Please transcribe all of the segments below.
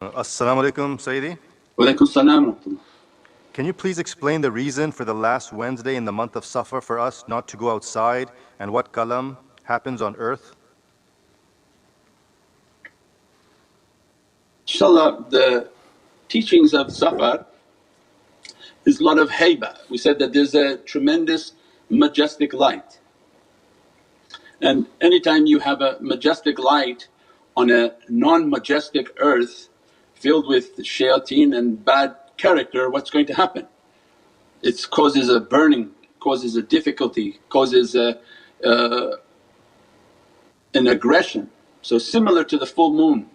Assalamu alaikum, Sayyidi. Walaikum salam wa rahmatullah. Can you please explain the reason for the last Wednesday in the month of Safar for us not to go outside and what kalam happens on earth? Inshallah, the teachings of Safar is a lot of hayba. We said that there's a tremendous majestic light, and anytime you have a majestic light on a non-majestic earth filled with shayateen and bad character, what's going to happen? It causes a burning, causes a difficulty, causes an aggression. So similar to the full moon,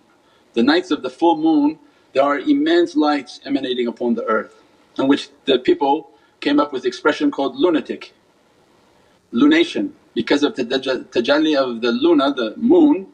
the nights of the full moon there are immense lights emanating upon the earth, in which the people came up with expression called lunatic, lunation. Because of the tajalli of the luna, the moon,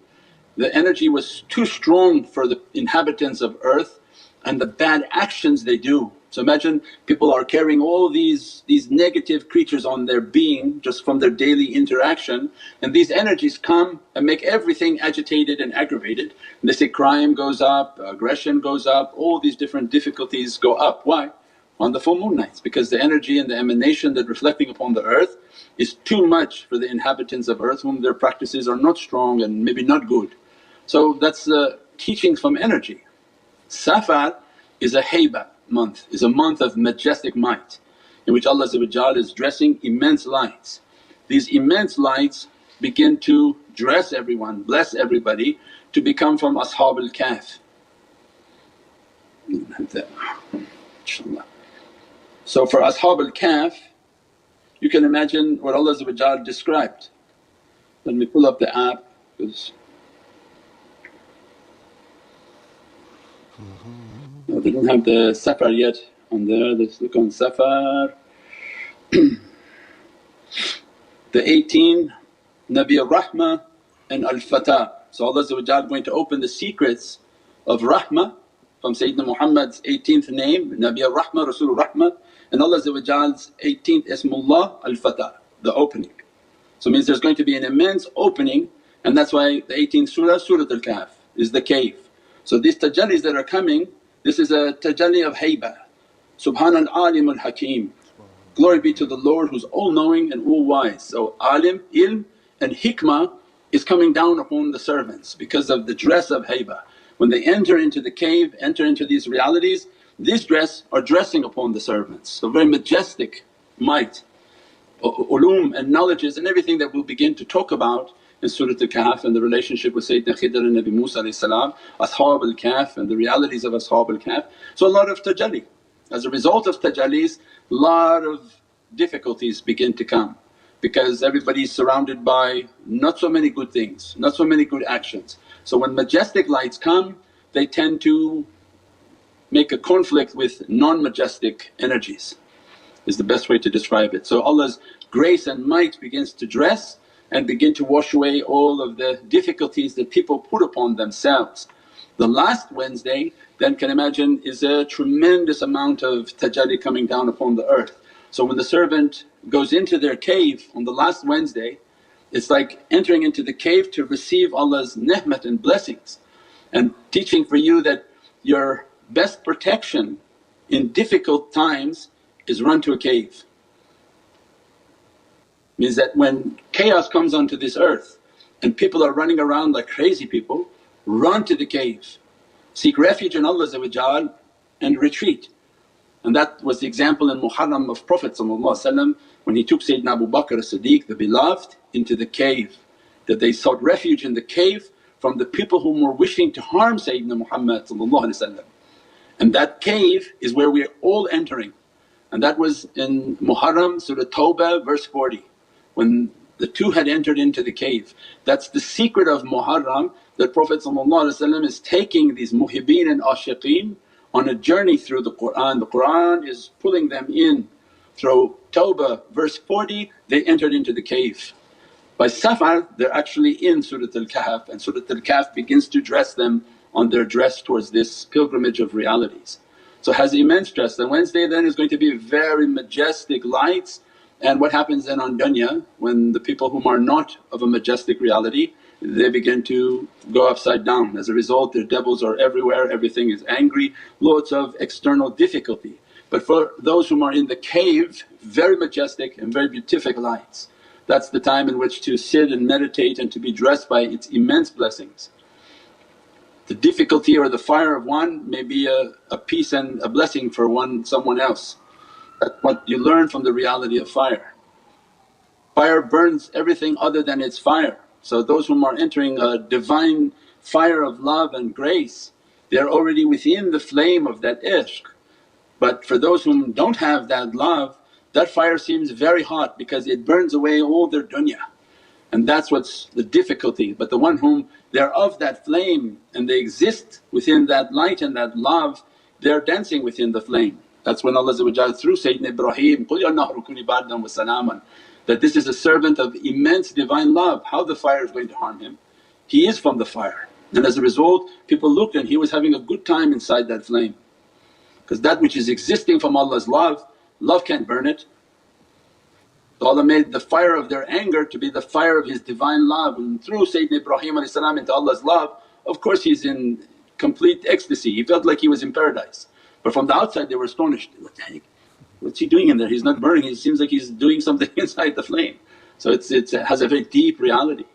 the energy was too strong for the inhabitants of earth and the bad actions they do. So imagine people are carrying all these negative creatures on their being just from their daily interaction, and these energies come and make everything agitated and aggravated. And they say crime goes up, aggression goes up, all these different difficulties go up. Why? On the full moon nights, because the energy and the emanation that reflecting upon the earth is too much for the inhabitants of earth whom their practices are not strong and maybe not good. So that's the teachings from energy. Safar is a hayba month, is a month of majestic might in which Allah is dressing immense lights. These immense lights begin to dress everyone, bless everybody to become from Ashab al-Kahf. InshaAllah. So for Ashab al-Kahf you can imagine what Allah described. Let me pull up the app because no, they don't have the Safar yet on there. Let's look on Safar. The 18 Nabi al-Rahmah and al-Fatah. So Allah going to open the secrets of Rahmah from Sayyidina Muhammad's 18th name Nabi al-Rahmah, Rasul al-Rahmah, and Allah's 18th Ismullah al-Fatah, the opening. So it means there's going to be an immense opening, and that's why the 18th surah, Surah al-Kahf is the cave. So these tajallis that are coming, this is a tajalli of hayba. Subhanal Alimul Hakim, glory be to the Lord who's all knowing and all wise. So alim, ilm and hikmah is coming down upon the servants because of the dress of hayba. When they enter into the cave, enter into these realities, these are dressing upon the servants. So very majestic might, ulum and knowledges and everything that we'll begin to talk about in Surah al-Kahf and the relationship with Sayyidina Khidr and Nabi Musa, Ashab al-Kahf and the realities of Ashab al-Kahf. So a lot of tajalli. As a result of tajallis, a lot of difficulties begin to come because everybody's surrounded by not so many good things, not so many good actions. So when majestic lights come they tend to make a conflict with non-majestic energies is the best way to describe it. So Allah's grace and might begins to dress and begin to wash away all of the difficulties that people put upon themselves. The last Wednesday then can imagine is a tremendous amount of tajalli coming down upon the earth. So when the servant goes into their cave on the last Wednesday, it's like entering into the cave to receive Allah's ni'mat and blessings, and teaching for you that your best protection in difficult times is run to a cave. Means that when chaos comes onto this earth and people are running around like crazy people, run to the cave, seek refuge in Allah and retreat. And that was the example in Muharram of Prophet when he took Sayyidina Abu Bakr as-Siddiq, the beloved, into the cave, that they sought refuge in the cave from the people whom were wishing to harm Sayyidina Muhammad. And that cave is where we're all entering, and that was in Muharram, Surah Tawbah verse 40, when the two had entered into the cave. That's the secret of Muharram, that Prophet is taking these muhibbeen and ashiqeen on a journey through the Qur'an. The Qur'an is pulling them in. Through Tawbah verse 40 they entered into the cave. By Safar they're actually in Surah al-Kahf, and Surah al-Kahf begins to dress them on their dress towards this pilgrimage of realities. So has immense dress. The Wednesday then is going to be very majestic lights. And what happens then on dunya when the people whom are not of a majestic reality they begin to go upside down. As a result their devils are everywhere, everything is angry, loads of external difficulty. But for those whom are in the cave, very majestic and very beatific lights, that's the time in which to sit and meditate and to be dressed by its immense blessings. The difficulty or the fire of one may be a peace and a blessing for someone else. That's what you learn from the reality of fire. Fire burns everything other than its fire. So those whom are entering a divine fire of love and grace, they're already within the flame of that ishq. But for those whom don't have that love, that fire seems very hot because it burns away all their dunya. And that's what's the difficulty. But the one whom they're of that flame and they exist within that light and that love, they're dancing within the flame. That's when Allah through Sayyidina Ibrahim, قُلْ يَا نَهْرُ كُونِي بَارْدًا وَسَلَامًا, that this is a servant of immense divine love. How the fire is going to harm him? He is from the fire. And as a result people looked and he was having a good time inside that flame. Because that which is existing from Allah's love, love can't burn it. So Allah made the fire of their anger to be the fire of His divine love, and through Sayyidina Ibrahim into Allah's love, of course he's in complete ecstasy, he felt like he was in paradise. But from the outside they were astonished, what the heck, what's he doing in there? He's not burning, it seems like he's doing something inside the flame. So it has a very deep reality.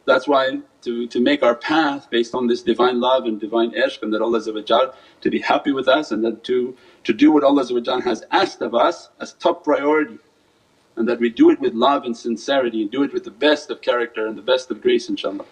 That's why to make our path based on this divine love and divine ishq, and that Allah to be happy with us, and that to do what Allah has asked of us as top priority, and that we do it with love and sincerity and do it with the best of character and the best of grace, inshaAllah.